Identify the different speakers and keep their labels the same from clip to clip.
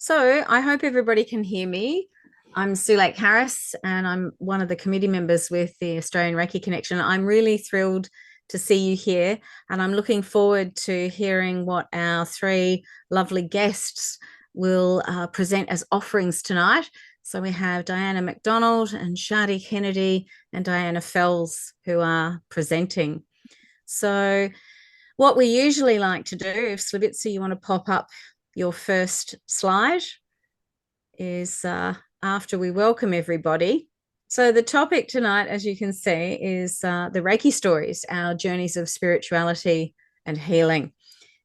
Speaker 1: So I hope everybody can hear me. I'm Sue Lake Harris, and I'm one of the committee members with the Australian Reiki Connection. I'm really thrilled to see you here, and I'm looking forward to hearing what our three lovely guests will present as offerings tonight. So we have Diana McDonald and Shadi Kennedy and Diana Fels who are presenting. So what we usually like to do, if Slavitsa, you want to pop up your first slide, is after we welcome everybody. So the topic tonight, as you can see, is the Reiki stories, our journeys of spirituality and healing.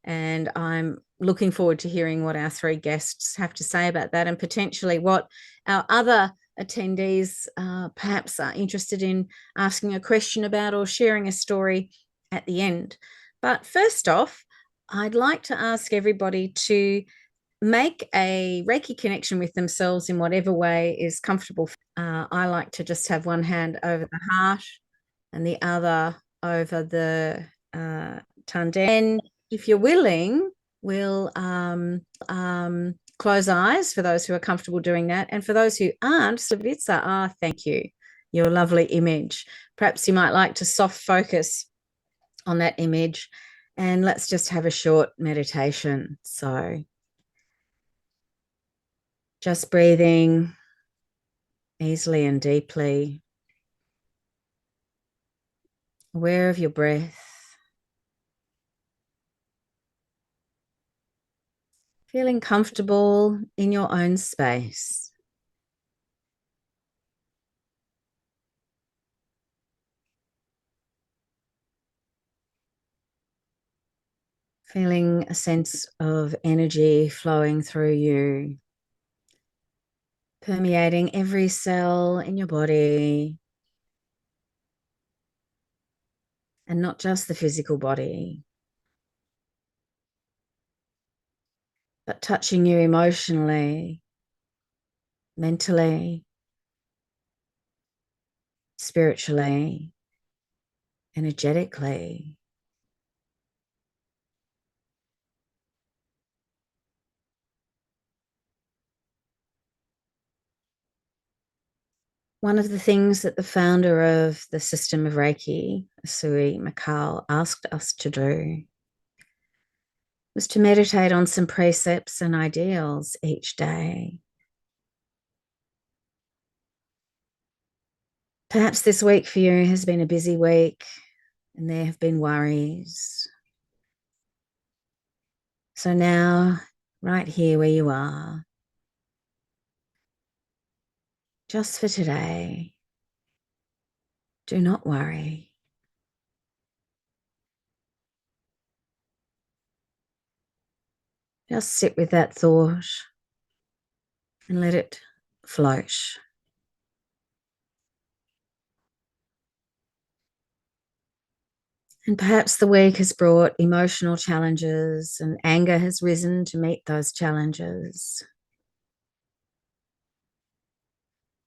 Speaker 1: And I'm looking forward to hearing what our three guests have to say about that, and potentially what our other attendees perhaps are interested in asking a question about or sharing a story at the end. But first off, I'd like to ask everybody to make a Reiki connection with themselves in whatever way is comfortable. I like to just have one hand over the heart and the other over the tanden. If you're willing, we'll close eyes for those who are comfortable doing that. And for those who aren't, Slavitsa, thank you. Your lovely image. Perhaps you might like to soft focus on that image, and let's just have a short meditation. So just breathing easily and deeply, aware of your breath, feeling comfortable in your own space. Feeling a sense of energy flowing through you, permeating every cell in your body, and not just the physical body, but touching you emotionally, mentally, spiritually, energetically. One of the things that the founder of the system of Reiki, Sui Mikal, asked us to do was to meditate on some precepts and ideals each day. Perhaps this week for you has been a busy week and there have been worries. So now, right here where you are, just for today, do not worry. Just sit with that thought and let it float. And perhaps the week has brought emotional challenges and anger has risen to meet those challenges.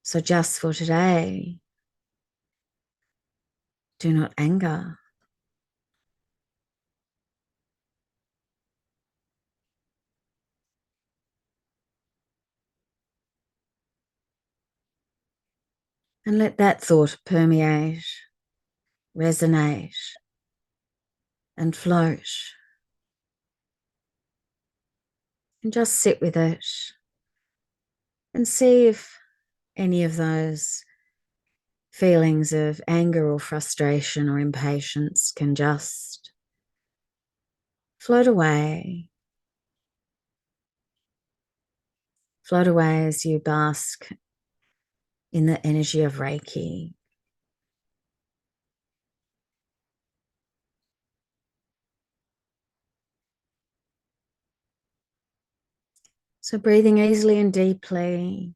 Speaker 1: So just for today, do not anger. And let that thought permeate, resonate, and float. And just sit with it and see if any of those feelings of anger or frustration or impatience can just float away. Float away as you bask in the energy of Reiki. So breathing easily and deeply.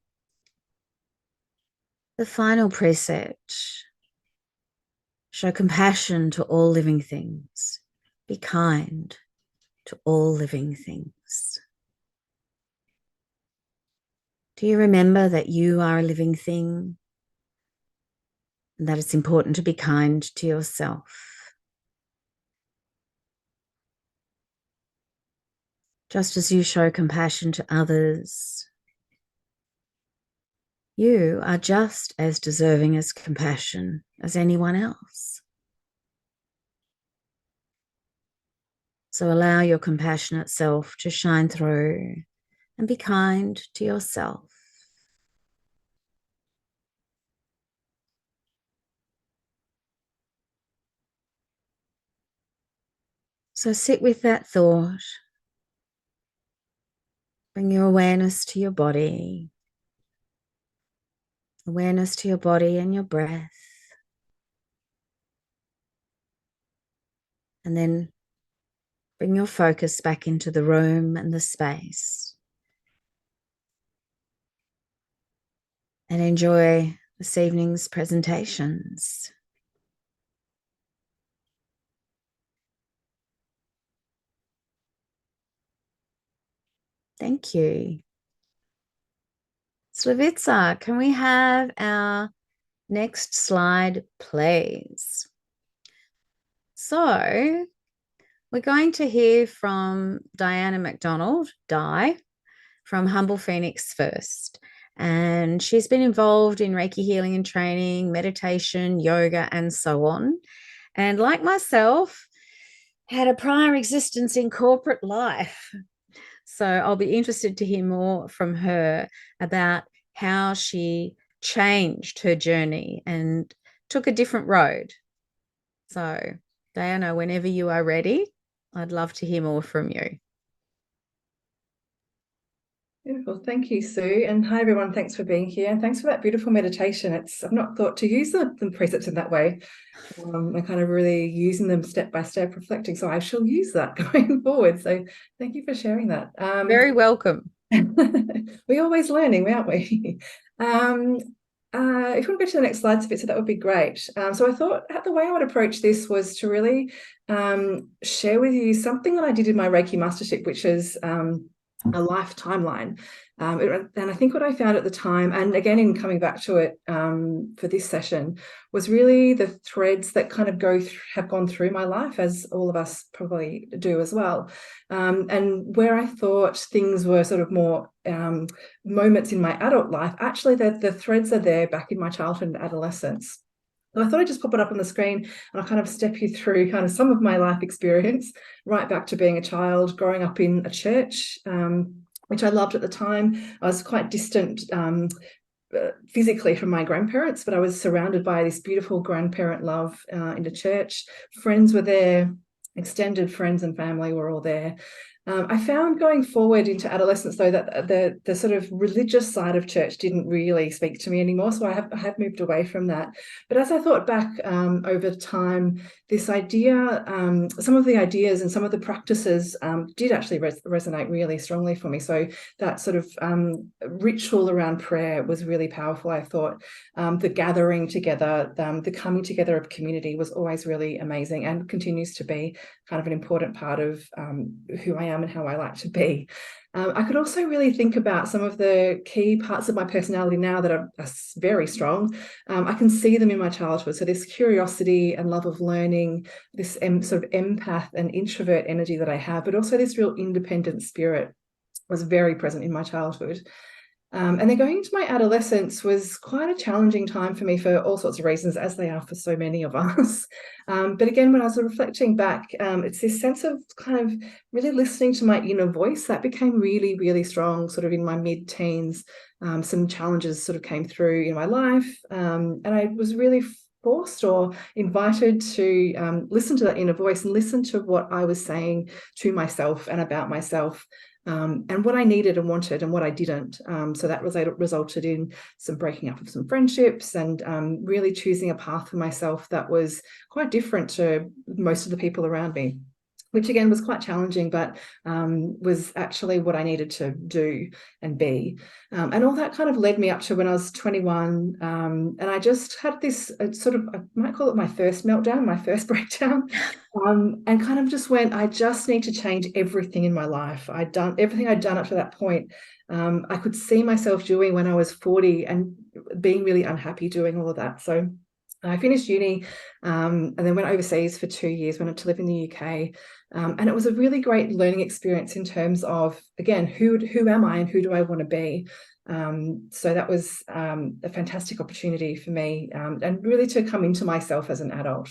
Speaker 1: The final precept: show compassion to all living things. Be kind to all living things. Do you remember that you are a living thing and that it's important to be kind to yourself? Just as you show compassion to others, you are just as deserving as compassion as anyone else. So allow your compassionate self to shine through and be kind to yourself. So sit with that thought. Bring your awareness to your body. Awareness to your body and your breath. And then bring your focus back into the room and the space. And enjoy this evening's presentations. Thank you. Slavica, can we have our next slide, please? So we're going to hear from Diana McDonald, Di, from Humble Phoenix first. And she's been involved in Reiki healing and training, meditation, yoga, and so on. And like myself, had a prior existence in corporate life. So I'll be interested to hear more from her about how she changed her journey and took a different road. So, Diana, whenever you are ready, I'd love to hear more from you.
Speaker 2: Beautiful. Thank you, Sue. And hi, everyone. Thanks for being here. And thanks for that beautiful meditation. I've not thought to use the precepts in that way. I'm kind of really using them step by step, reflecting. So I shall use that going forward. So thank you for sharing that.
Speaker 1: Very welcome.
Speaker 2: We're always learning, aren't we? If you want to go to the next slide, so that would be great. So I thought the way I would approach this was to really share with you something that I did in my Reiki Mastership, which is a life timeline. And I think what I found at the time, and again in coming back to it for this session, was really the threads that kind of have gone through my life, as all of us probably do as well. And where I thought things were sort of more moments in my adult life, actually the threads are there back in my childhood and adolescence. So I thought I'd just pop it up on the screen and I'll kind of step you through kind of some of my life experience, right back to being a child, growing up in a church, which I loved at the time. I was quite distant physically from my grandparents, but I was surrounded by this beautiful grandparent love in the church. Friends were there, extended friends and family were all there. I found going forward into adolescence, though, that the sort of religious side of church didn't really speak to me anymore. So I have moved away from that. But as I thought back over time, this idea, some of the ideas and some of the practices did actually resonate really strongly for me. So that sort of ritual around prayer was really powerful, I thought. The gathering together, the coming together of community was always really amazing and continues to be kind of an important part of who I am and how I like to be. I could also really think about some of the key parts of my personality now that are very strong. I can see them in my childhood. So this curiosity and love of learning, this sort of empath and introvert energy that I have, but also this real independent spirit was very present in my childhood. And then going into my adolescence was quite a challenging time for me for all sorts of reasons, as they are for so many of us. But again, when I was reflecting back, it's this sense of kind of really listening to my inner voice that became really, really strong sort of in my mid-teens. Some challenges sort of came through in my life, and I was really forced or invited to listen to that inner voice and listen to what I was saying to myself and about myself. And what I needed and wanted and what I didn't. So that resulted in some breaking up of some friendships and really choosing a path for myself that was quite different to most of the people around me, which again was quite challenging, but was actually what I needed to do and be. And all that kind of led me up to when I was 21. And I just had this sort of, I might call it my first meltdown, my first breakdown, and kind of just went, I just need to change everything in my life. Everything I'd done up to that point. I could see myself doing when I was 40 and being really unhappy doing all of that. So I finished uni and then went overseas for 2 years, went to live in the UK. And it was a really great learning experience in terms of, again, who am I and who do I want to be? So that was a fantastic opportunity for me, and really to come into myself as an adult.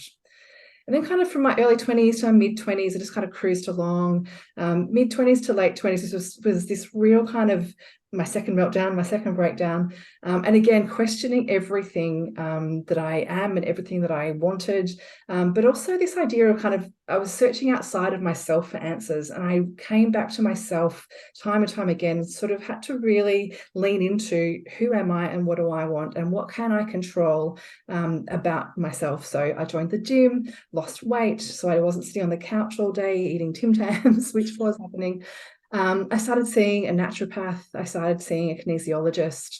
Speaker 2: And then kind of from my early 20s to my mid-20s, I just kind of cruised along. Mid-20s to late 20s was this real kind of my second meltdown, my second breakdown. And again, questioning everything that I am and everything that I wanted. But also this idea of kind of, I was searching outside of myself for answers. And I came back to myself time and time again, sort of had to really lean into who am I and what do I want and what can I control about myself. So I joined the gym, lost weight, so I wasn't sitting on the couch all day eating Tim Tams, which was happening. I started seeing a naturopath. I started seeing a kinesiologist.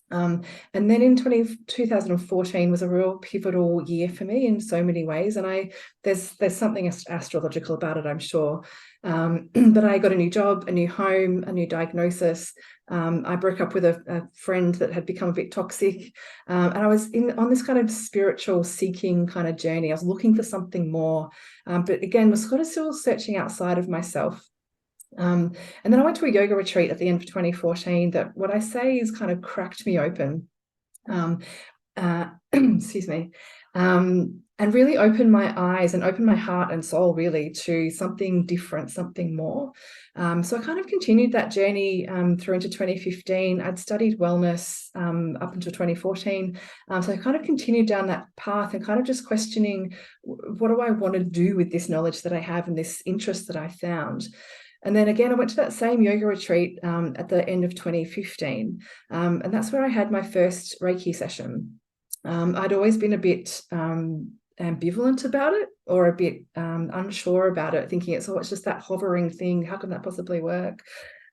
Speaker 2: And then in 2014 was a real pivotal year for me in so many ways. And there's something astrological about it, I'm sure. But I got a new job, a new home, a new diagnosis. I broke up with a friend that had become a bit toxic. And I was on this kind of spiritual seeking kind of journey. I was looking for something more, but again, was sort of still searching outside of myself. And then I went to a yoga retreat at the end of 2014 that what I say is kind of cracked me open. Excuse me. And really opened my eyes and opened my heart and soul really to something different, something more. So I kind of continued that journey through into 2015. I'd studied wellness up until 2014. So I kind of continued down that path and kind of just questioning, what do I want to do with this knowledge that I have and this interest that I found? And then again, I went to that same yoga retreat at the end of 2015. And that's where I had my first Reiki session. I'd always been a bit ambivalent about it, or a bit unsure about it, thinking it's just that hovering thing. How can that possibly work?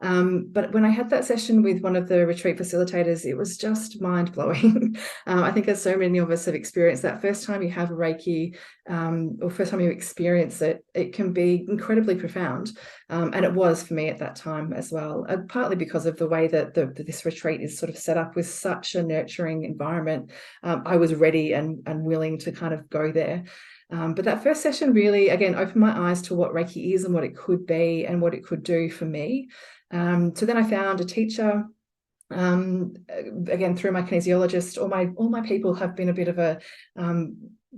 Speaker 2: But when I had that session with one of the retreat facilitators, it was just mind-blowing. I think as so many of us have experienced, that first time you have a Reiki, or first time you experience it, it can be incredibly profound. And it was for me at that time as well, partly because of the way that this retreat is sort of set up with such a nurturing environment. I was ready and willing to kind of go there. But that first session really, again, opened my eyes to what Reiki is and what it could be and what it could do for me. So then I found a teacher, again, through my kinesiologist. All my people have been a bit of a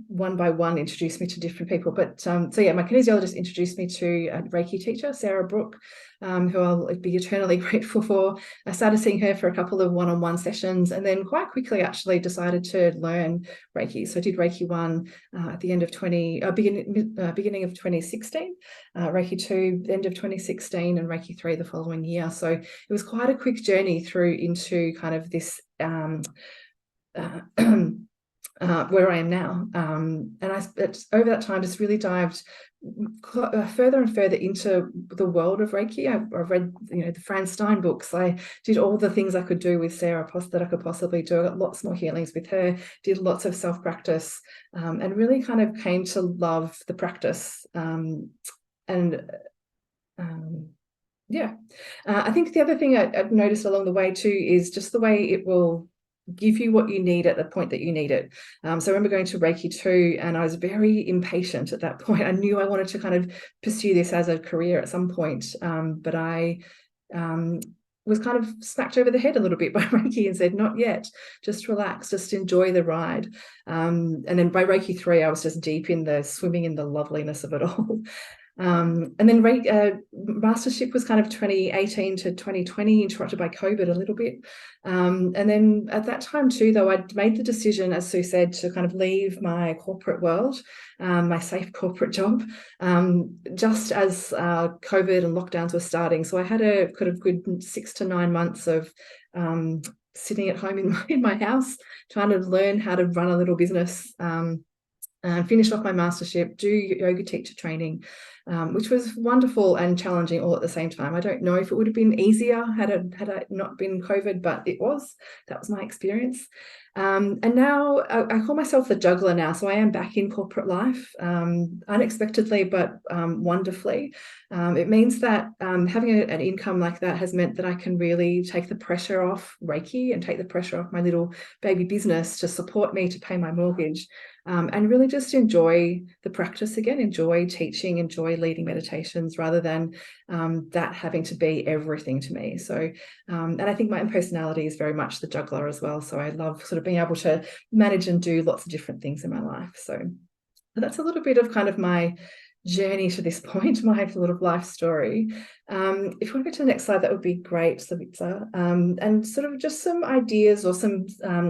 Speaker 2: one by one introduced me to different people. But so yeah, my kinesiologist introduced me to a Reiki teacher, Sarah Brooke, who I'll be eternally grateful for. I started seeing her for a couple of one-on-one sessions, and then quite quickly actually decided to learn Reiki. So I did Reiki 1 at the end of beginning of 2016, Reiki 2 the end of 2016, and Reiki 3 the following year. So it was quite a quick journey through into kind of this where I am now. And over that time just really dived further and further into the world of Reiki. I've read, the Fran Stein books. I did all the things I could do with Sarah that I could possibly do. I got lots more healings with her, did lots of self-practice, and really kind of came to love the practice. I think the other thing I've noticed along the way too is just the way it will give you what you need at the point that you need it. So I remember going to Reiki 2 and I was very impatient at that point. I knew I wanted to kind of pursue this as a career at some point, but I was kind of smacked over the head a little bit by Reiki and said, not yet, just relax, just enjoy the ride. And then by Reiki 3, I was just deep in swimming in the loveliness of it all. And then mastership was kind of 2018 to 2020, interrupted by COVID a little bit. And then at that time too, though, I'd made the decision, as Sue said, to kind of leave my corporate world, my safe corporate job, just as COVID and lockdowns were starting. So I had a kind of good 6 to 9 months of sitting at home in my house, trying to learn how to run a little business, finish off my mastership, do yoga teacher training. which was wonderful and challenging all at the same time. I don't know if it would have been easier had it not been COVID, but it was. That was my experience. And now I call myself the juggler now. So I am back in corporate life, unexpectedly, but wonderfully. It means that having an income like that has meant that I can really take the pressure off Reiki and take the pressure off my little baby business to support me to pay my mortgage, and really just enjoy the practice again, enjoy teaching, enjoy leading meditations rather than that having to be everything to me. So, and I think my personality is very much the juggler as well. So I love sort of being able to manage and do lots of different things in my life. So that's a little bit of kind of my journey to this point, my little life story. If you want to go to the next slide, that would be great, Savitza. And sort of just some ideas or some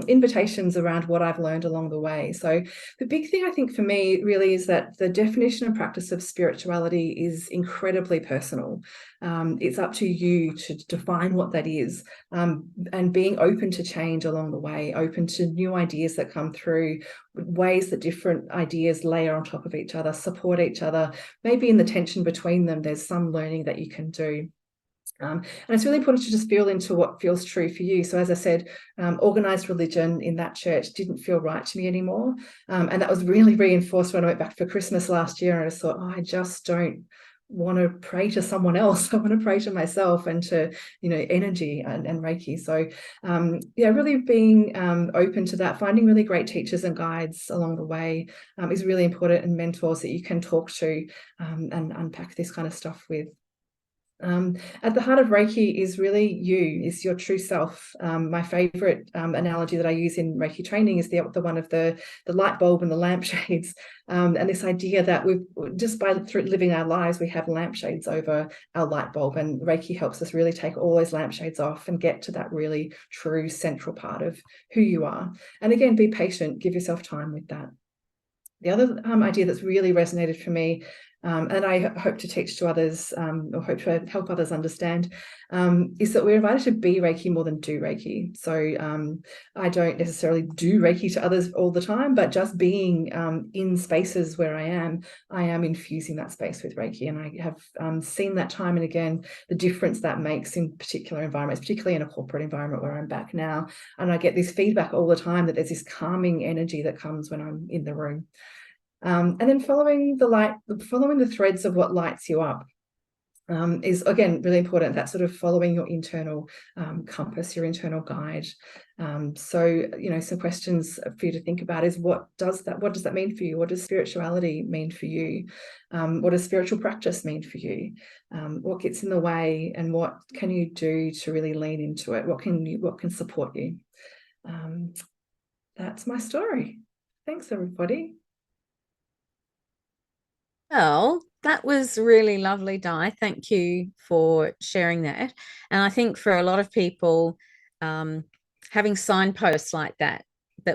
Speaker 2: invitations around what I've learned along the way. So the big thing I think for me really is that the definition and practice of spirituality is incredibly personal. It's up to you to define what that is, and being open to change along the way, open to new ideas that come through, ways that different ideas layer on top of each other, support each other. Maybe in the tension between them, there's some learning that you can do. And it's really important to just feel into what feels true for you. So as I said, organized religion in that church didn't feel right to me anymore. And that was really reinforced when I went back for Christmas last year. And I just thought, oh, I just don't want to pray to someone else. I want to pray to myself and to, energy and Reiki. So really being open to that, finding really great teachers and guides along the way is really important, and mentors that you can talk to and unpack this kind of stuff with. At the heart of Reiki is really you, is your true self. My favorite analogy that I use in Reiki training is the one of the light bulb and the lampshades, and this idea that we've just through living our lives, we have lampshades over our light bulb, and Reiki helps us really take all those lampshades off and get to that really true central part of who you are. And again, be patient, give yourself time with that. The other idea that's really resonated for me, and I hope to teach to others, or hope to help others understand, is that we're invited to be Reiki more than do Reiki. So I don't necessarily do Reiki to others all the time, but just being in spaces where I am infusing that space with Reiki. And I have seen that time and again, the difference that makes in particular environments, particularly in a corporate environment where I'm back now. And I get this feedback all the time that there's this calming energy that comes when I'm in the room. And then following the threads of what lights you up is, again, really important. That sort of following your internal compass, your internal guide. So, some questions for you to think about is, what does that mean for you? What does spirituality mean for you? What does spiritual practice mean for you? What gets in the way, and what can you do to really lean into it? What can support you? That's my story. Thanks, everybody.
Speaker 1: Well, that was really lovely, Di. Thank you for sharing that. And I think for a lot of people, having signposts like that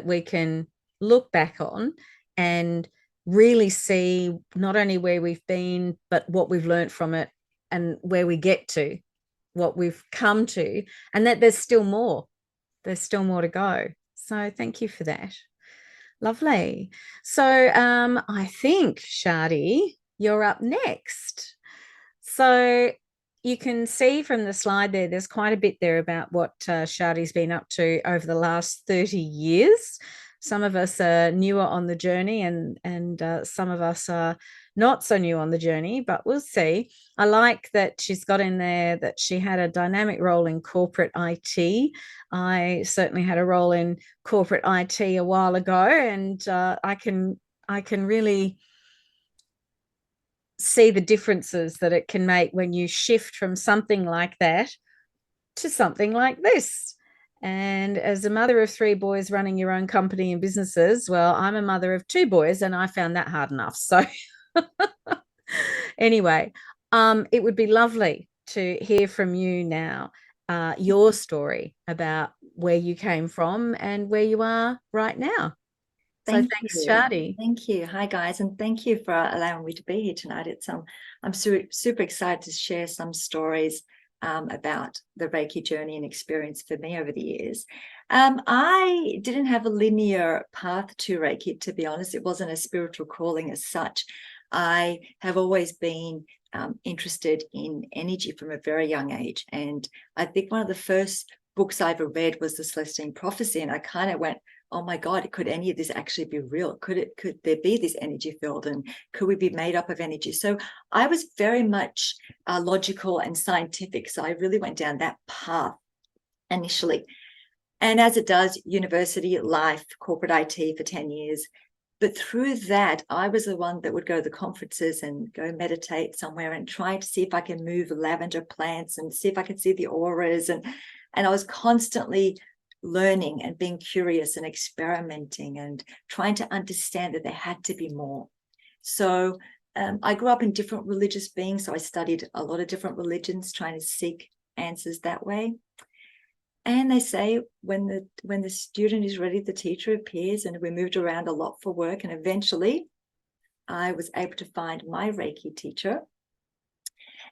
Speaker 1: we can look back on and really see not only where we've been, but what we've learned from it and where we get to, what we've come to, and that there's still more. There's still more to go. So thank you for that. Lovely. So I think, Shadi, you're up next. So you can see from the slide there's quite a bit there about what Shadi's been up to over the last 30 years. Some of us are newer on the journey, and some of us are not so new on the journey, but we'll see. I like that she's got in there that she had a dynamic role in corporate IT. I certainly had a role in corporate IT a while ago, and I can really see the differences that it can make when you shift from something like that to something like this. And as a mother of 3 boys running your own company and businesses, well, I'm a mother of 2 boys, and I found that hard enough. So anyway, it would be lovely to hear from you now, your story about where you came from and where you are right now. Thanks, Shadi.
Speaker 3: Thank you. Hi, guys, and thank you for allowing me to be here tonight. I'm super excited to share some stories about the Reiki journey and experience for me over the years. I didn't have a linear path to Reiki, to be honest. It wasn't a spiritual calling as such. I have always been interested in energy from a very young age. And I think one of the first books I ever read was The Celestine Prophecy. And I kind of went, oh my God, could any of this actually be real? Could there be this energy field? And could we be made up of energy? So I was very much logical and scientific. So I really went down that path initially. And as it does, university, life, corporate IT for 10 years. But through that, I was the one that would go to the conferences and go meditate somewhere and try to see if I can move lavender plants and see if I could see the auras. And I was constantly learning and being curious and experimenting and trying to understand that there had to be more. So I grew up in different religious beings. So I studied a lot of different religions, trying to seek answers that way. And they say when the student is ready, the teacher appears, and we moved around a lot for work. And eventually I was able to find my Reiki teacher.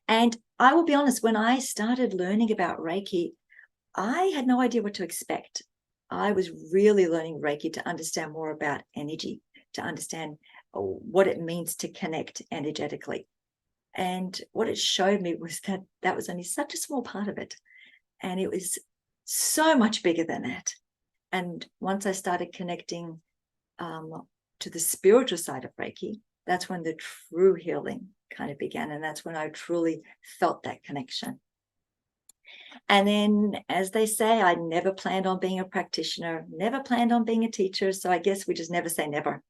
Speaker 3: And I will be honest, when I started learning about Reiki, I had no idea what to expect. I was really learning Reiki to understand more about energy, to understand what it means to connect energetically. And what it showed me was that that was only such a small part of it. And it was so much bigger than that. And once I started connecting to the spiritual side of Reiki, that's when the true healing kind of began. And that's when I truly felt that connection. And then, as they say, I never planned on being a practitioner, never planned on being a teacher. So I guess we just never say never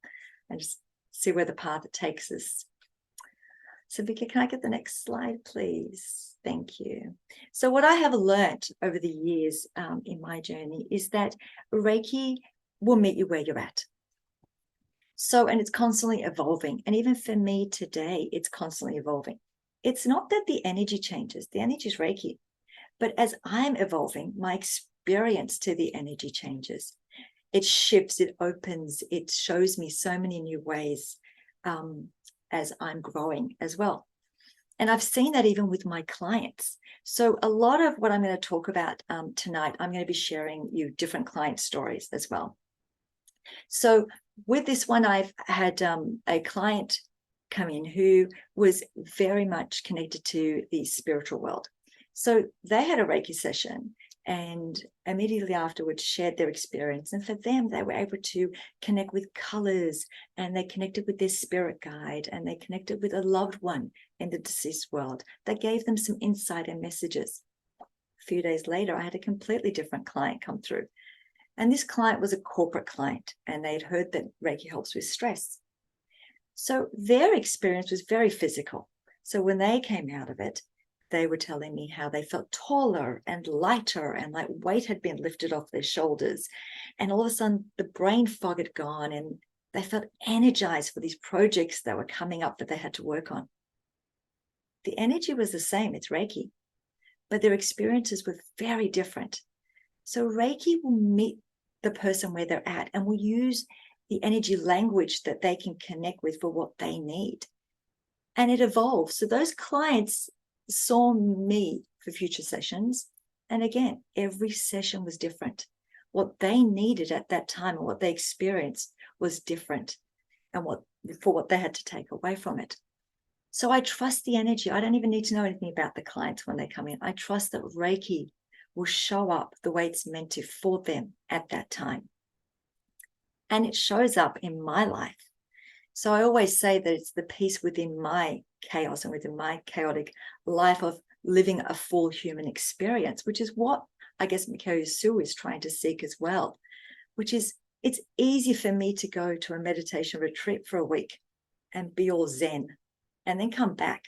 Speaker 3: and just see where the path it takes us. So Vicky, can I get the next slide, please? Thank you. So what I have learned over the years in my journey is that Reiki will meet you where you're at. So, and it's constantly evolving. And even for me today, it's constantly evolving. It's not that the energy changes. The energy is Reiki. But as I'm evolving, my experience to the energy changes. It shifts, it opens, it shows me so many new ways as I'm growing as well. And I've seen that even with my clients. So a lot of what I'm going to talk about tonight, I'm going to be sharing you different client stories as well. So with this one, I've had a client come in who was very much connected to the spiritual world. So they had a Reiki session and immediately afterwards shared their experience. And for them, they were able to connect with colors, and they connected with their spirit guide, and they connected with a loved one in the deceased world. That gave them some insight and messages. A few days later, I had a completely different client come through. And this client was a corporate client, and they'd heard that Reiki helps with stress. So their experience was very physical. So when they came out of it, they were telling me how they felt taller and lighter, and like weight had been lifted off their shoulders. And all of a sudden, the brain fog had gone, and they felt energized for these projects that were coming up that they had to work on. The energy was the same, it's Reiki, but their experiences were very different. So Reiki will meet the person where they're at and will use the energy language that they can connect with for what they need. And it evolves. So those clients saw me for future sessions. And again, every session was different. What they needed at that time and what they experienced was different, and what they had to take away from it. So I trust the energy. I don't even need to know anything about the clients when they come in. I trust that Reiki will show up the way it's meant to for them at that time. And it shows up in my life. So I always say that it's the peace within my chaos and within my chaotic life of living a full human experience, which is what I guess Mikhail Sue is trying to seek as well, which is it's easy for me to go to a meditation retreat for a week and be all zen and then come back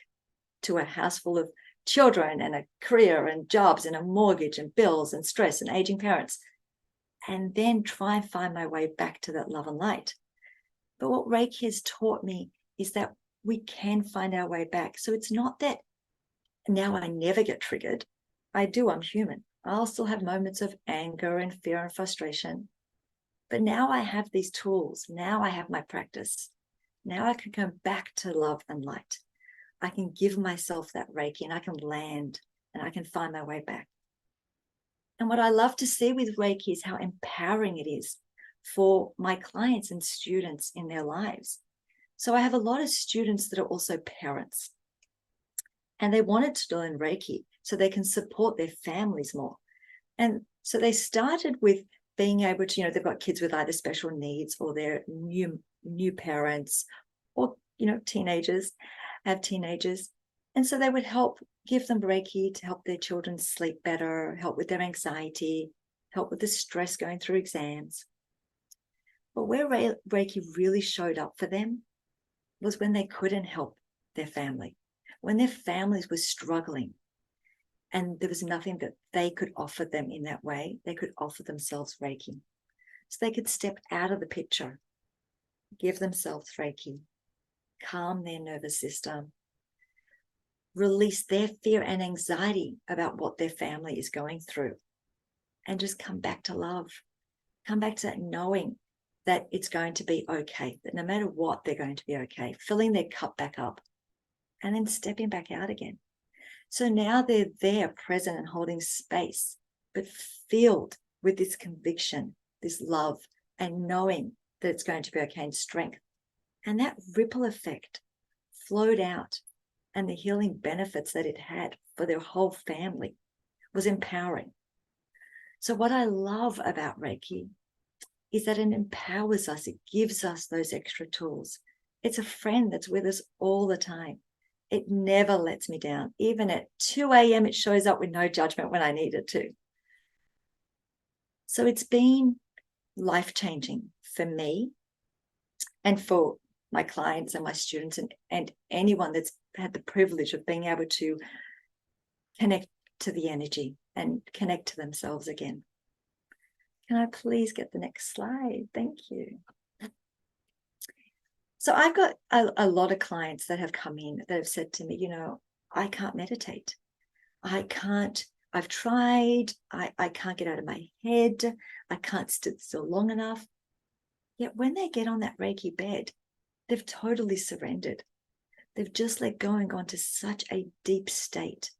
Speaker 3: to a house full of children and a career and jobs and a mortgage and bills and stress and aging parents, and then try and find my way back to that love and light. But what Reiki has taught me is that we can find our way back. So it's not that now I never get triggered. I do, I'm human. I'll still have moments of anger and fear and frustration. But now I have these tools. Now I have my practice. Now I can come back to love and light. I can give myself that Reiki and I can land and I can find my way back. And what I love to see with Reiki is how empowering it is for my clients and students in their lives. So I have a lot of students that are also parents, and they wanted to learn Reiki so they can support their families more. And so they started with being able to, they've got kids with either special needs, or they're new parents, or, teenagers. And so they would give them Reiki to help their children sleep better, help with their anxiety, help with the stress going through exams. But where Reiki really showed up for them was when they couldn't help their family, when their families were struggling and there was nothing that they could offer them in that way. They could offer themselves Reiki. So they could step out of the picture, give themselves Reiki, calm their nervous system, release their fear and anxiety about what their family is going through, and just come back to love, come back to that knowing that it's going to be okay, that no matter what, they're going to be okay, filling their cup back up and then stepping back out again. So now they're there, present and holding space, but filled with this conviction, this love, and knowing that it's going to be okay, and strength. And that ripple effect flowed out, and the healing benefits that it had for their whole family was empowering. So what I love about Reiki is that it empowers us. It gives us those extra tools. It's a friend that's with us all the time. It never lets me down. Even at 2 a.m., it shows up with no judgment when I need it to. So it's been life-changing for me and for my clients and my students, and anyone that's had the privilege of being able to connect to the energy and connect to themselves again. Can I please get the next slide? Thank you. So I've got a lot of clients that have come in that have said to me, I can't meditate. I've tried, I can't get out of my head. I can't sit still long enough. Yet when they get on that Reiki bed, they've totally surrendered. They've just let go and gone to such a deep state.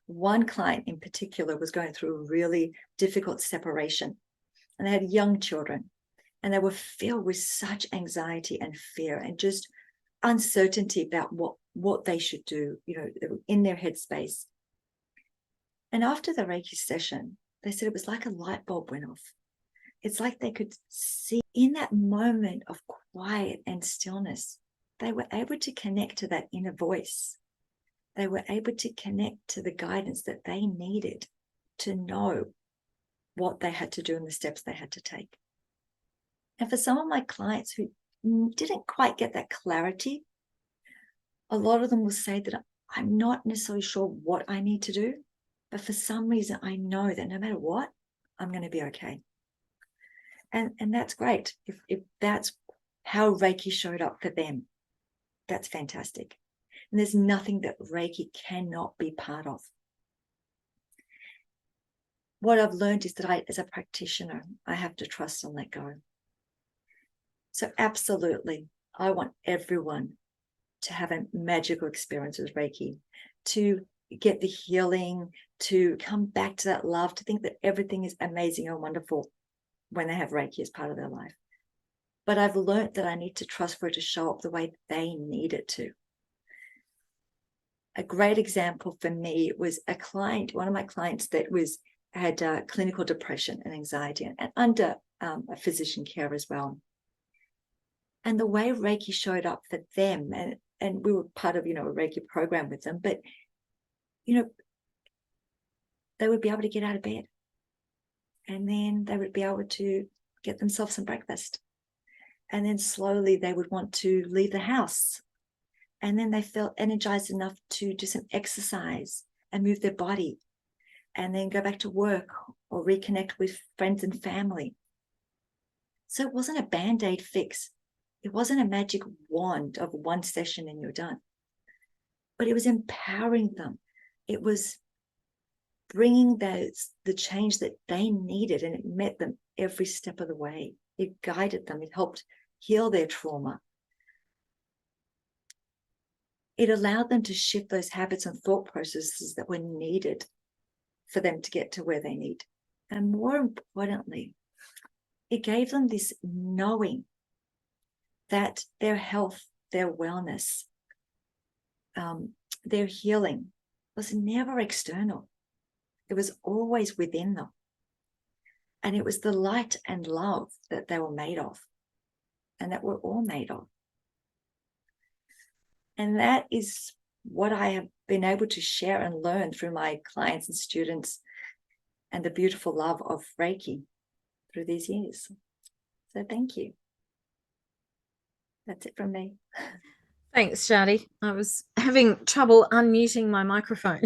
Speaker 3: One client in particular was going through a really difficult separation, and they had young children, and they were filled with such anxiety and fear and just uncertainty about what they should do. They were in their headspace. And after the Reiki session, they said it was like a light bulb went off. It's like they could see in that moment of quiet and stillness, they were able to connect to that inner voice. They were able to connect to the guidance that they needed to know what they had to do and the steps they had to take. And for some of my clients who didn't quite get that clarity, a lot of them will say that I'm not necessarily sure what I need to do, but for some reason I know that no matter what, I'm going to be okay. And that's great. If that's how Reiki showed up for them, that's fantastic. And there's nothing that Reiki cannot be part of. What I've learned is that as a practitioner, I have to trust and let go. So absolutely, I want everyone to have a magical experience with Reiki, to get the healing, to come back to that love, to think that everything is amazing and wonderful when they have Reiki as part of their life. But I've learned that I need to trust for it to show up the way they need it to. A great example for me was one of my clients that had clinical depression and anxiety, and under a physician care as well. And the way Reiki showed up for them, and we were part of, a Reiki program with them, but, they would be able to get out of bed, and then they would be able to get themselves some breakfast. And then slowly they would want to leave the house. And then they felt energized enough to do some exercise and move their body, and then go back to work or reconnect with friends and family. So it wasn't a Band-Aid fix. It wasn't a magic wand of one session and you're done. But it was empowering them. It was bringing the change that they needed, and it met them every step of the way. It guided them. It helped heal their trauma. It allowed them to shift those habits and thought processes that were needed for them to get to where they need. And more importantly, it gave them this knowing that their health, their wellness, their healing was never external. It was always within them. And it was the light and love that they were made of, and that we're all made of. And that is what I have been able to share and learn through my clients and students, and the beautiful love of Reiki through these years. So thank you. That's it from me.
Speaker 1: Thanks, Shadi. I was having trouble unmuting my microphone.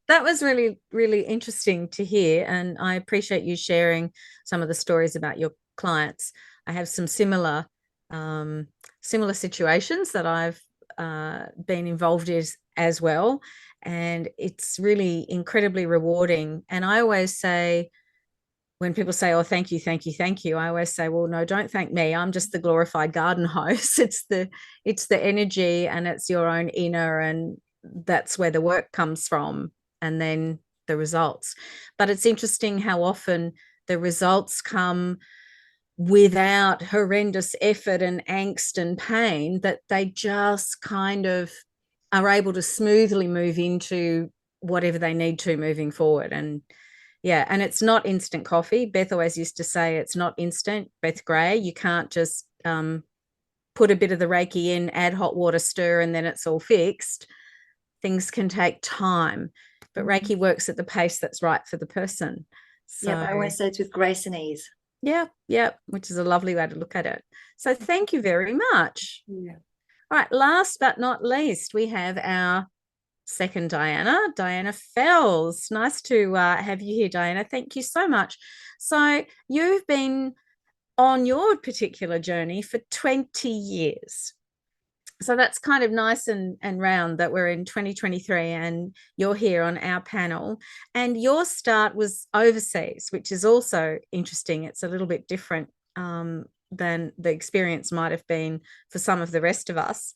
Speaker 1: That was really, really interesting to hear. And I appreciate you sharing some of the stories about your clients. I have some similar situations that I've been involved in as well. And it's really incredibly rewarding. And I always say, when people say, oh, thank you, thank you, thank you, I always say, well, no, don't thank me. I'm just the glorified garden hose. It's the energy, and it's your own inner, and that's where the work comes from, and then the results. But it's interesting how often the results come without horrendous effort and angst and pain, that they just kind of are able to smoothly move into whatever they need to moving forward. And yeah, and it's not instant coffee. Beth always used to say it's not instant. Beth Gray, you can't just put a bit of the Reiki in, add hot water, stir, and then it's all fixed. Things can take time, but Reiki works at the pace that's right for the person. So,
Speaker 3: yeah, I always say it's with grace and ease.
Speaker 1: Yeah, which is a lovely way to look at it. So thank you very much.
Speaker 3: Yeah.
Speaker 1: All right, last but not least, we have our second Diana Fels. Nice to have you here, Diana. Thank you so much. So you've been on your particular journey for 20 years. So that's kind of nice and round that we're in 2023 and you're here on our panel. And your start was overseas, which is also interesting. It's a little bit different than the experience might have been for some of the rest of us.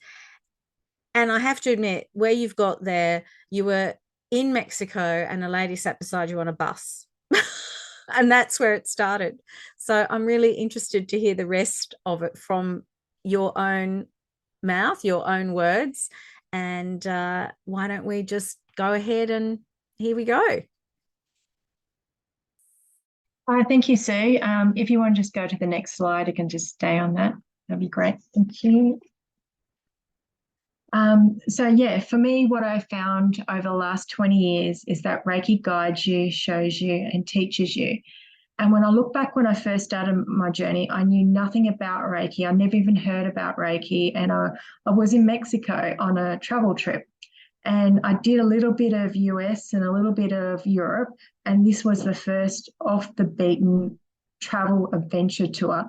Speaker 1: And I have to admit, where you've got there, you were in Mexico and a lady sat beside you on a bus. And that's where it started. So I'm really interested to hear the rest of it from your own mouth, your own words. And why don't we just go ahead, and here we go.
Speaker 4: Thank you, Sue. If you want to just go to the next slide, I can just stay on that. That'd be great. Thank you. So yeah, for me, what I found over the last 20 years is that Reiki guides you, shows you, and teaches you. And when I look back, when I first started my journey, I knew nothing about Reiki. I never even heard about Reiki. And I was in Mexico on a travel trip. And I did a little bit of US and a little bit of Europe. And this was the first off the beaten travel adventure tour.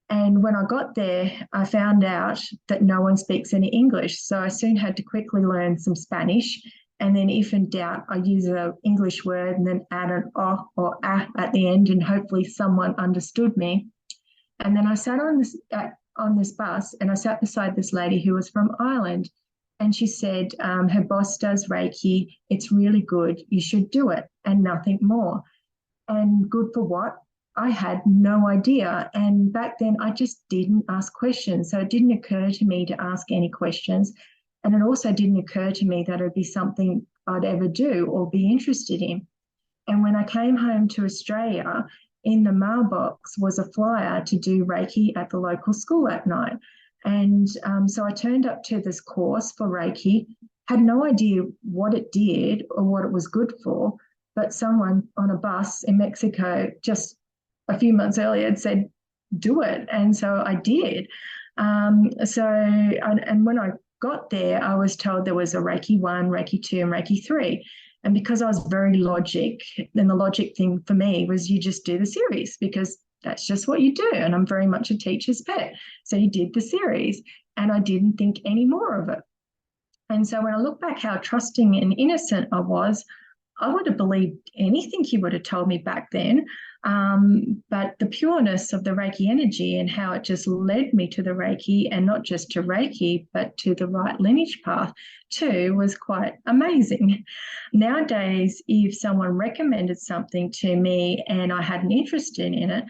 Speaker 4: And when I got there, I found out that no one speaks any English. So I soon had to quickly learn some Spanish. And then if in doubt, I use an English word and then add an "o" or "a" at the end, and hopefully someone understood me. And then I sat on this bus, and I sat beside this lady who was from Ireland. And she said, her boss does Reiki. It's really good. You should do it, and nothing more. And good for what? I had no idea. And back then I just didn't ask questions. So it didn't occur to me to ask any questions. And it also didn't occur to me that it would be something I'd ever do or be interested in. And when I came home to Australia, in the mailbox was a flyer to do Reiki at the local school at night. And so I turned up to this course for Reiki, had no idea what it did or what it was good for, but someone on a bus in Mexico just a few months earlier had said, do it. And so I did. And when I got there, I was told there was a Reiki 1, Reiki 2, and Reiki 3. And because I was very logic, then the logic thing for me was you just do the series, because that's just what you do. And I'm very much a teacher's pet. So you did the series, and I didn't think any more of it. And so when I look back how trusting and innocent I was, I would have believed anything he would have told me back then. But the pureness of the Reiki energy and how it just led me to the Reiki, and not just to Reiki, but to the right lineage path too, was quite amazing. Nowadays, if someone recommended something to me and I had an interest in it,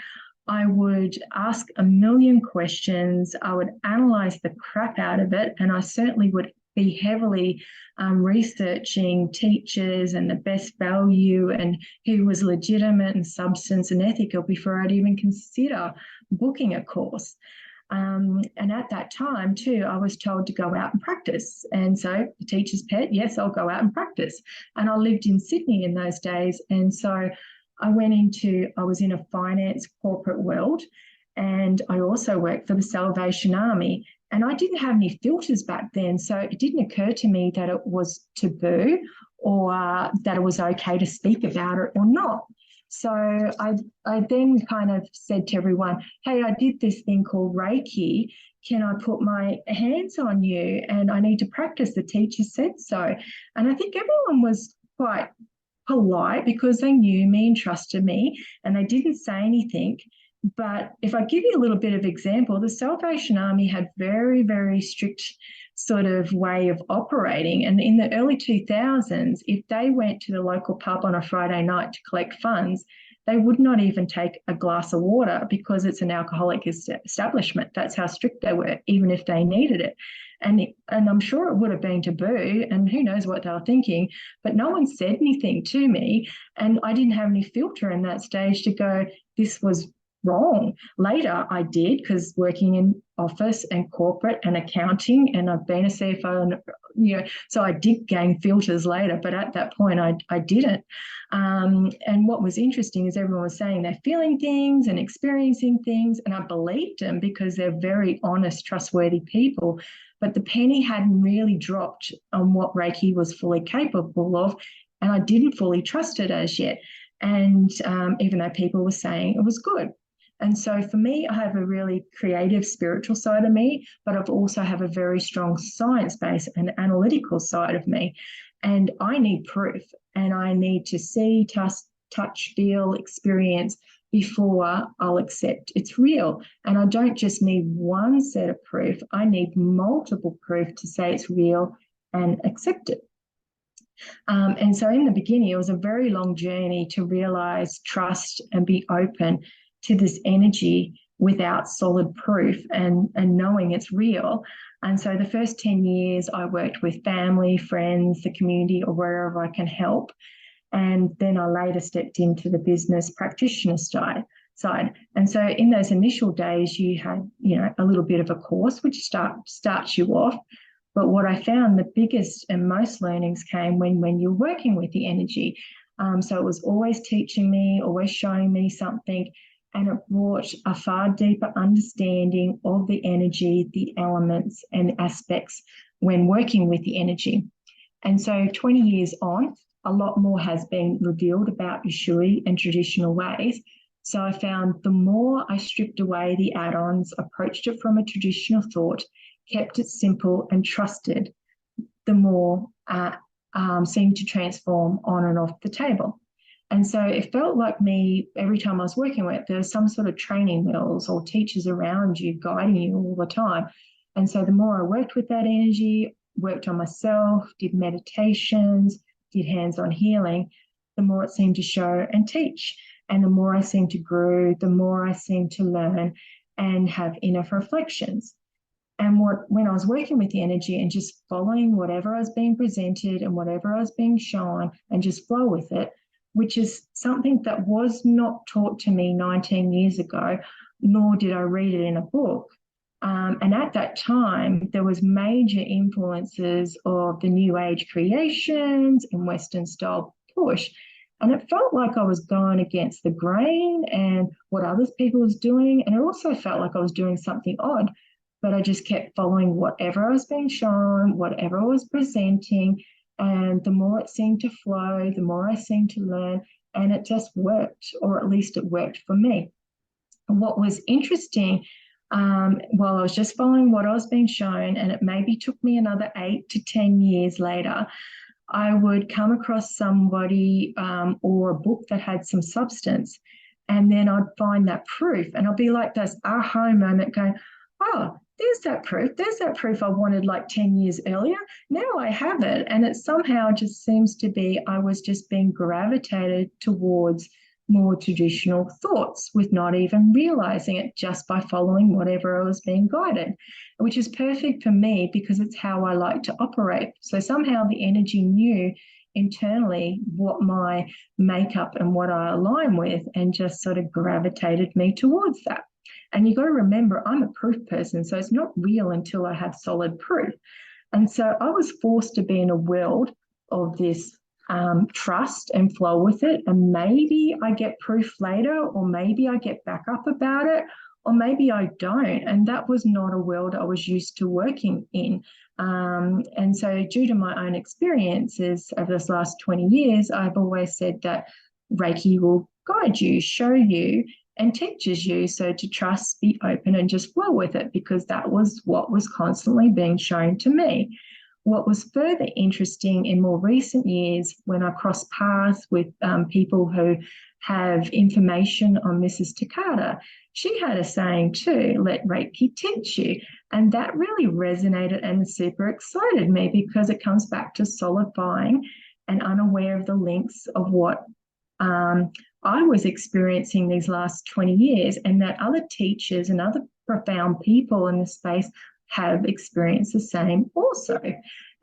Speaker 4: I would ask a million questions. I would analyze the crap out of it. And I certainly would be heavily researching teachers and the best value and who was legitimate and substance and ethical before I'd even consider booking a course. And at that time too, I was told to go out and practice. And so the teacher's pet, yes, I'll go out and practice. And I lived in Sydney in those days. And so I was in a finance corporate world, and I also worked for the Salvation Army. And I didn't have any filters back then. So it didn't occur to me that it was taboo or that it was okay to speak about it or not. So I then kind of said to everyone, hey, I did this thing called Reiki. Can I put my hands on you? And I need to practice. The teacher said so. And I think everyone was quite polite because they knew me and trusted me, and they didn't say anything. But if I give you a little bit of example, the Salvation Army had very, very strict sort of way of operating. And in the early 2000s, if they went to the local pub on a Friday night to collect funds, they would not even take a glass of water because it's an alcoholic establishment. That's how strict they were, even if they needed it. And I'm sure it would have been taboo, and who knows what they were thinking, but no one said anything to me. And I didn't have any filter in that stage to go, this was wrong. Later I did, because working in office and corporate and accounting, and I've been a CFO, and so I did gain filters later, but at that point I didn't. And what was interesting is everyone was saying they're feeling things and experiencing things, and I believed them because they're very honest, trustworthy people. But the penny hadn't really dropped on what Reiki was fully capable of, and I didn't fully trust it as yet. And even though people were saying it was good. And so for me, I have a really creative spiritual side of me, but I've also have a very strong science-based and analytical side of me. And I need proof, and I need to see, touch, feel, experience before I'll accept it's real. And I don't just need one set of proof. I need multiple proof to say it's real and accept it. And so in the beginning, it was a very long journey to realize, trust, and be open to this energy without solid proof and knowing it's real. And so the first 10 years I worked with family, friends, the community, or wherever I can help. And then I later stepped into the business practitioner side. And so in those initial days, you had, a little bit of a course which starts you off. But what I found, the biggest and most learnings came when you're working with the energy. So it was always teaching me, always showing me something. And it brought a far deeper understanding of the energy, the elements and aspects when working with the energy. And so 20 years on, a lot more has been revealed about Ushui and traditional ways. So I found the more I stripped away the add-ons, approached it from a traditional thought, kept it simple and trusted, the more seemed to transform on and off the table. And so it felt like me, every time I was working with it, there was some sort of training wheels or teachers around you guiding you all the time. And so the more I worked with that energy, worked on myself, did meditations, did hands-on healing, the more it seemed to show and teach. And the more I seemed to grow, the more I seemed to learn and have inner reflections. And when I was working with the energy and just following whatever I was being presented and whatever I was being shown and just flow with it, which is something that was not taught to me 19 years ago, nor did I read it in a book. And at that time, there was major influences of the New Age creations and Western style push. And it felt like I was going against the grain and what other people was doing. And it also felt like I was doing something odd, but I just kept following whatever I was being shown, whatever I was presenting. And the more it seemed to flow, the more I seemed to learn, and it just worked, or at least it worked for me. And what was interesting, while I was just following what I was being shown, and it maybe took me another 8 to 10 years later, I would come across somebody or a book that had some substance, and then I'd find that proof, and I'd be like this aha moment going, oh, there's that proof I wanted like 10 years earlier. Now I have it. And it somehow just seems to be I was just being gravitated towards more traditional thoughts with not even realizing it, just by following whatever I was being guided, which is perfect for me because it's how I like to operate. So somehow the energy knew internally what my makeup and what I align with, and just sort of gravitated me towards that. And you've got to remember, I'm a proof person, so it's not real until I have solid proof. And so I was forced to be in a world of this trust and flow with it. And maybe I get proof later, or maybe I get back up about it, or maybe I don't. And that was not a world I was used to working in. And so due to my own experiences over this last 20 years, I've always said that Reiki will guide you, show you, and teaches you. So to trust, be open, and just flow with it, because that was what was constantly being shown to me. What was further interesting in more recent years, when I crossed paths with people who have information on Mrs. Takata, she had a saying too, let Reiki teach you. And that really resonated and super excited me, because it comes back to solidifying and unaware of the links of what I was experiencing these last 20 years, and that other teachers and other profound people in the space have experienced the same also.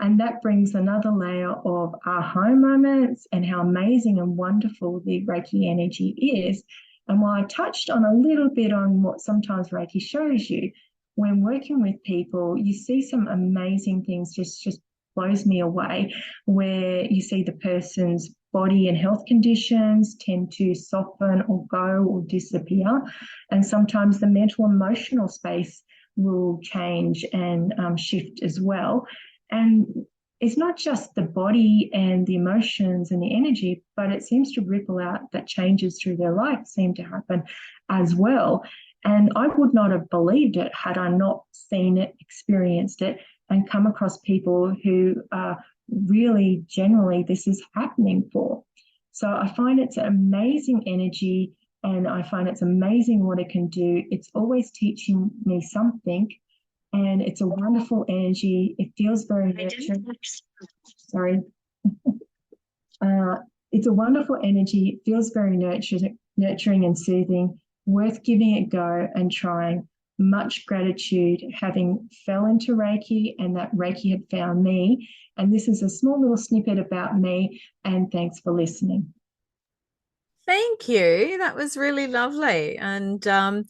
Speaker 4: And that brings another layer of aha moments and how amazing and wonderful the Reiki energy is. And while I touched on a little bit on what sometimes Reiki shows you, when working with people, you see some amazing things, just blows me away, where you see the person's body and health conditions tend to soften or go or disappear. And sometimes the mental emotional space will change and shift as well. And it's not just the body and the emotions and the energy, but it seems to ripple out that changes through their life seem to happen as well. And I would not have believed it had I not seen it, experienced it, and come across people who are really generally this is happening for. So I find it's an amazing energy, and I find it's amazing what it can do. It's always teaching me something, and it's a wonderful energy. It feels very nurturing. Sorry. It's a wonderful energy. It feels very nurturing and soothing, worth giving it a go and trying. Much gratitude having fell into Reiki, and that Reiki had found me. And this is a small little snippet about me, and thanks for listening.
Speaker 1: Thank you. That was really lovely. And I'm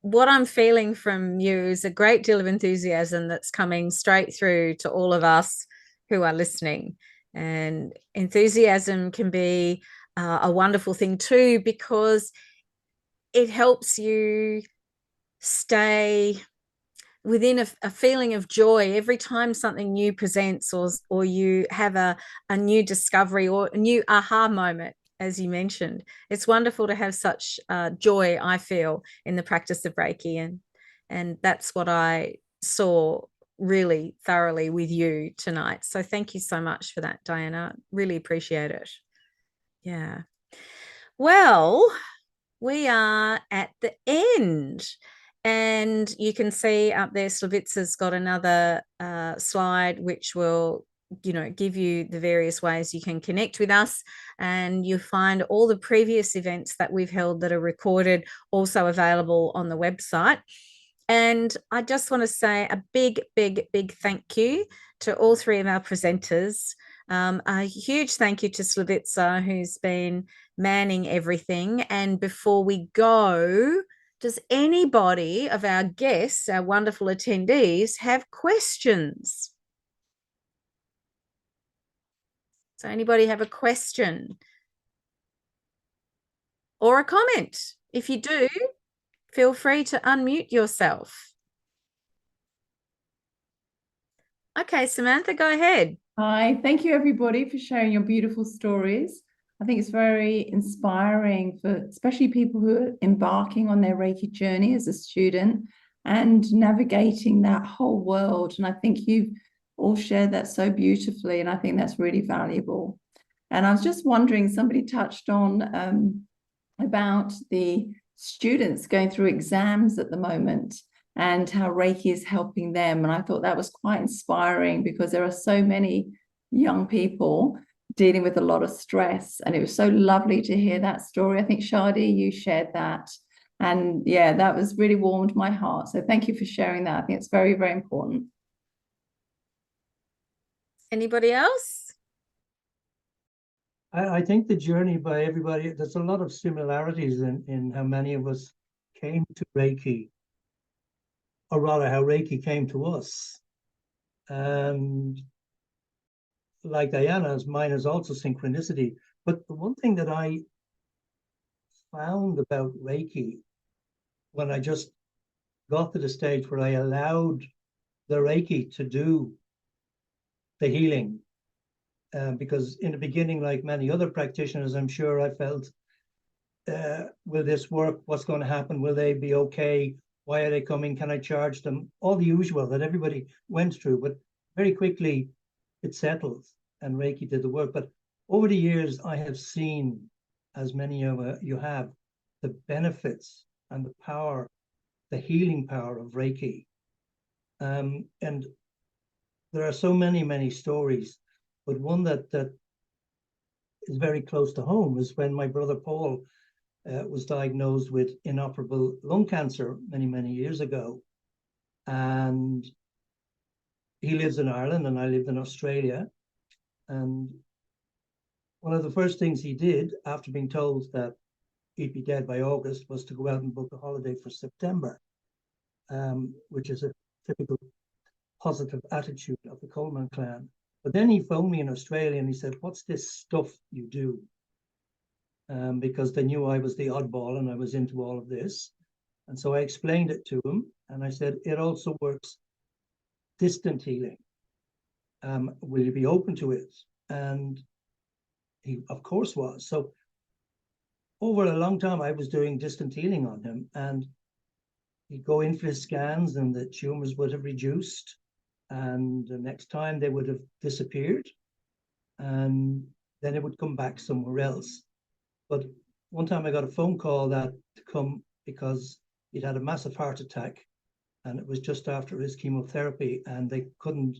Speaker 1: what I'm feeling from you is a great deal of enthusiasm that's coming straight through to all of us who are listening. And enthusiasm can be a wonderful thing too, because it helps you stay within a feeling of joy every time something new presents, or you have a new discovery or a new aha moment, as you mentioned. It's wonderful to have such joy, I feel, in the practice of Reiki. And that's what I saw really thoroughly with you tonight. So thank you so much for that, Diana. Really appreciate it. Yeah. Well, we are at the end. And you can see up there, Slavitsa's got another slide which will, give you the various ways you can connect with us. And you'll find all the previous events that we've held that are recorded also available on the website. And I just want to say a big, big, big thank you to all three of our presenters. A huge thank you to Slavitsa, who's been manning everything. And before we go, does anybody of our guests, our wonderful attendees, have questions? So anybody have a question or a comment? If you do, feel free to unmute yourself. Okay, Samantha, go ahead.
Speaker 5: Hi, thank you everybody for sharing your beautiful stories. I think it's very inspiring for especially people who are embarking on their Reiki journey as a student and navigating that whole world. And I think you've all shared that so beautifully, and I think that's really valuable. And I was just wondering, somebody touched on about the students going through exams at the moment and how Reiki is helping them. And I thought that was quite inspiring, because there are so many young people dealing with a lot of stress. And it was so lovely to hear that story. I think, Shadi, you shared that. And yeah, that was really warmed my heart. So thank you for sharing that. I think it's very, very important.
Speaker 1: Anybody else?
Speaker 6: I think the journey by everybody, there's a lot of similarities in how many of us came to Reiki, or rather how Reiki came to us. And like Diana's, mine is also synchronicity. But the one thing that I found about Reiki, when I just got to the stage where I allowed the Reiki to do the healing, because in the beginning, like many other practitioners, I'm sure I felt, will this work? What's going to happen? Will they be okay? Why are they coming? Can I charge them? All the usual that everybody went through, but very quickly it settled and Reiki did the work. But over the years, I have seen, as many of you have, the benefits and the power, the healing power of Reiki. And there are so many stories, but one that is very close to home is when my brother Paul was diagnosed with inoperable lung cancer many years ago. And he lives in Ireland and I lived in Australia. And one of the first things he did after being told that he'd be dead by August was to go out and book a holiday for September, which is a typical positive attitude of the Coleman clan. But then he phoned me in Australia and he said, "What's this stuff you do?" Because they knew I was the oddball and I was into all of this. And so I explained it to him and I said, "It also works distant healing. Will you be open to it?" And he, of course, was. So over a long time, I was doing distant healing on him, and he'd go in for his scans and the tumors would have reduced. And the next time they would have disappeared. And then it would come back somewhere else. But one time I got a phone call that to come because he'd had a massive heart attack and it was just after his chemotherapy and they couldn't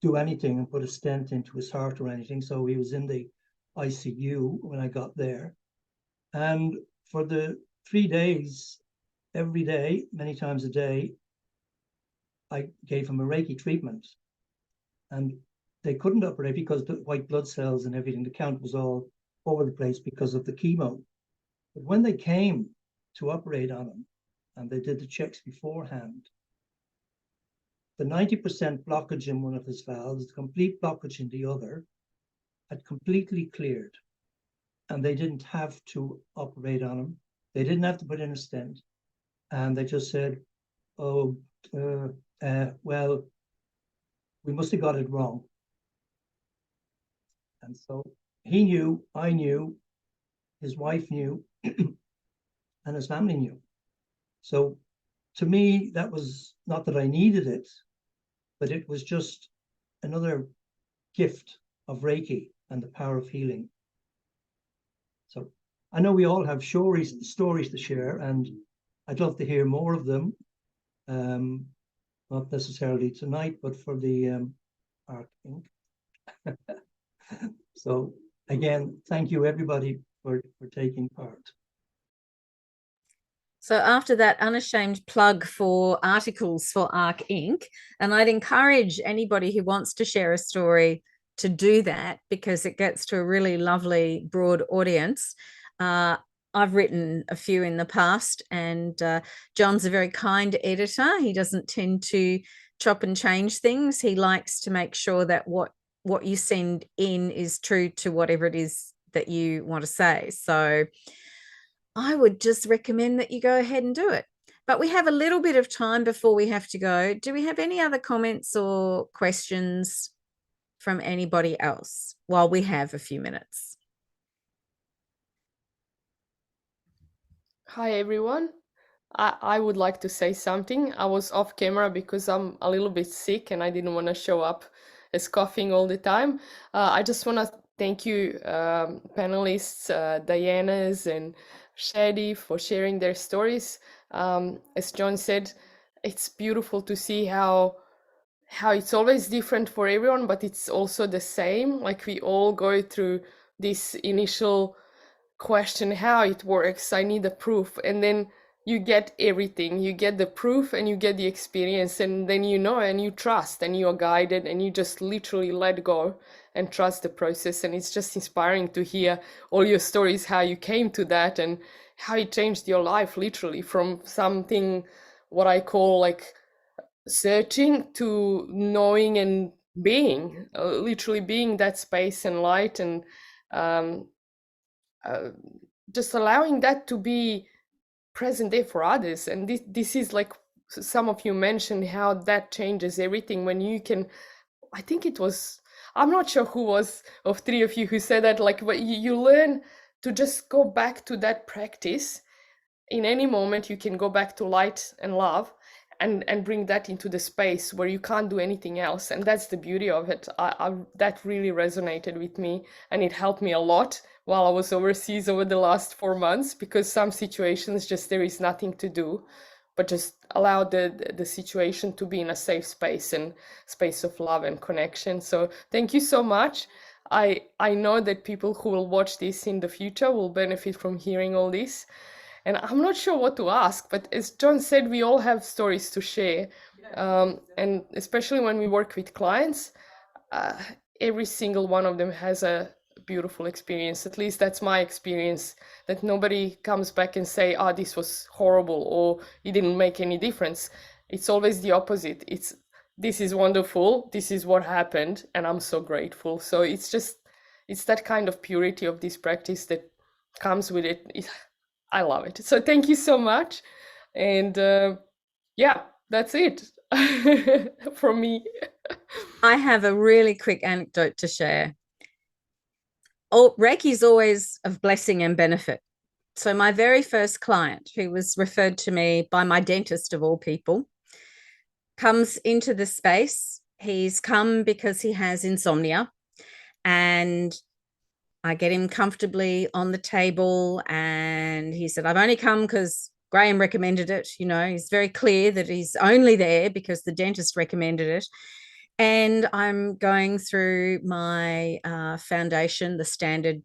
Speaker 6: do anything and put a stent into his heart or anything. So he was in the ICU when I got there. And for the 3 days, every day, many times a day, I gave him a Reiki treatment. And they couldn't operate because the white blood cells and everything, the count was all over the place because of the chemo. But when they came to operate on him and they did the checks beforehand, the 90% blockage in one of his valves, the complete blockage in the other, had completely cleared. And they didn't have to operate on him. They didn't have to put in a stent. And they just said, "Oh, well, we must have got it wrong." And so he knew, I knew, his wife knew, and his family knew. So to me, that was not that I needed it, but it was just another gift of Reiki and the power of healing. So I know we all have stories to share, and I'd love to hear more of them. Not necessarily tonight, but for the Arc Inc. So again, thank you everybody for taking part.
Speaker 1: So after that unashamed plug for articles for Arc Inc., and I'd encourage anybody who wants to share a story to do that because it gets to a really lovely broad audience. I've written a few in the past, and John's a very kind editor. He doesn't tend to chop and change things. He likes to make sure that what you send in is true to whatever it is that you want to say. So I would just recommend that you go ahead and do it. But we have a little bit of time before we have to go. Do we have any other comments or questions from anybody else while we have a few minutes?
Speaker 7: Hi, everyone. I would like to say something. I was off camera because I'm a little bit sick and I didn't want to show up as coughing all the time. I just want to thank you, panelists, Diana's and Shadi, for sharing their stories. As John said, it's beautiful to see how how it's always different for everyone, but it's also the same. Like we all go through this initial question how it works. I need a proof, and then you get everything. You get the proof and you get the experience, and then you know and you trust and you are guided and you just literally let go and trust the process. And it's just inspiring to hear all your stories, how you came to that and how it changed your life literally from something what I call like searching to knowing and being, literally being that space and light, and um, just allowing that to be present there for others. And this is like some of you mentioned how that changes everything when you can, I think it was, I'm not sure who was of three of you who said that, like you learn to just go back to that practice. In any moment you can go back to light and love and bring that into the space where you can't do anything else. And that's the beauty of it. That really resonated with me, and it helped me a lot while I was overseas over the last 4 months, because some situations just there is nothing to do but just allow the situation to be in a safe space and space of love and connection. So thank you so much. I know that people who will watch this in the future will benefit from hearing all this. And I'm not sure what to ask, but as John said, we all have stories to share. And especially when we work with clients, every single one of them has a beautiful experience. At least that's my experience, that nobody comes back and say, oh, this was horrible or it didn't make any difference. It's always the opposite. This is wonderful. This is what happened. And I'm so grateful. So it's that kind of purity of this practice that comes with it. I love it. So thank you so much. And yeah, that's it from me.
Speaker 1: I have a really quick anecdote to share. Reiki is always of blessing and benefit. So my very first client, who was referred to me by my dentist of all people, comes into the space. He's come because he has insomnia, and I get him comfortably on the table, and he said, I've only come because Graham recommended it. You know, he's very clear that he's only there because the dentist recommended it. And I'm going through my foundation, the standard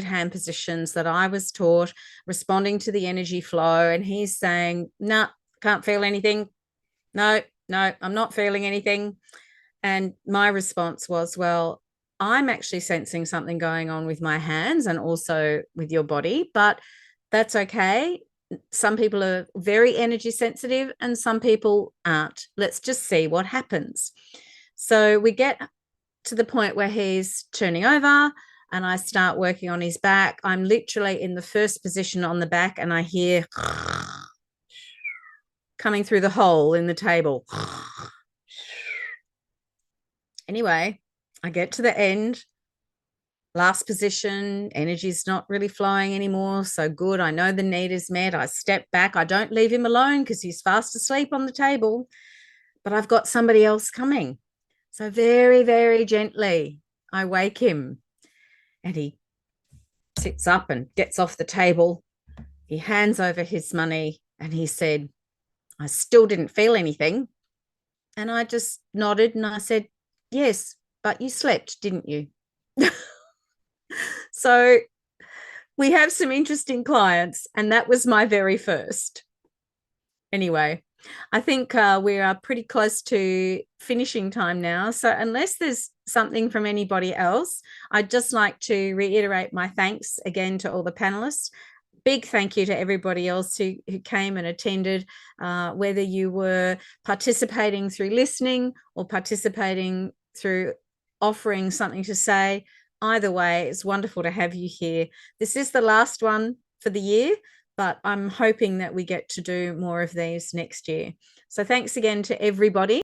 Speaker 1: hand positions that I was taught, responding to the energy flow. And he's saying, no, can't feel anything. No, I'm not feeling anything. And my response was, well, I'm actually sensing something going on with my hands and also with your body, but that's okay. Some people are very energy sensitive and some people aren't. Let's just see what happens. So we get to the point where he's turning over and I start working on his back. I'm literally in the first position on the back and I hear coming through the hole in the table. Anyway, I get to the end, last position, energy's not really flowing anymore. So good. I know the need is met. I step back. I don't leave him alone because he's fast asleep on the table, but I've got somebody else coming. So very, very gently, I wake him and he sits up and gets off the table. He hands over his money and he said, I still didn't feel anything. And I just nodded and I said, yes, but you slept, didn't you? So we have some interesting clients, and that was my very first. Anyway, I think we are pretty close to finishing time now. So unless there's something from anybody else, I'd just like to reiterate my thanks again to all the panelists. Big thank you to everybody else who came and attended, whether you were participating through listening or participating through offering something to say. Either way, it's wonderful to have you here. This is the last one for the year, but I'm hoping that we get to do more of these next year. So thanks again to everybody.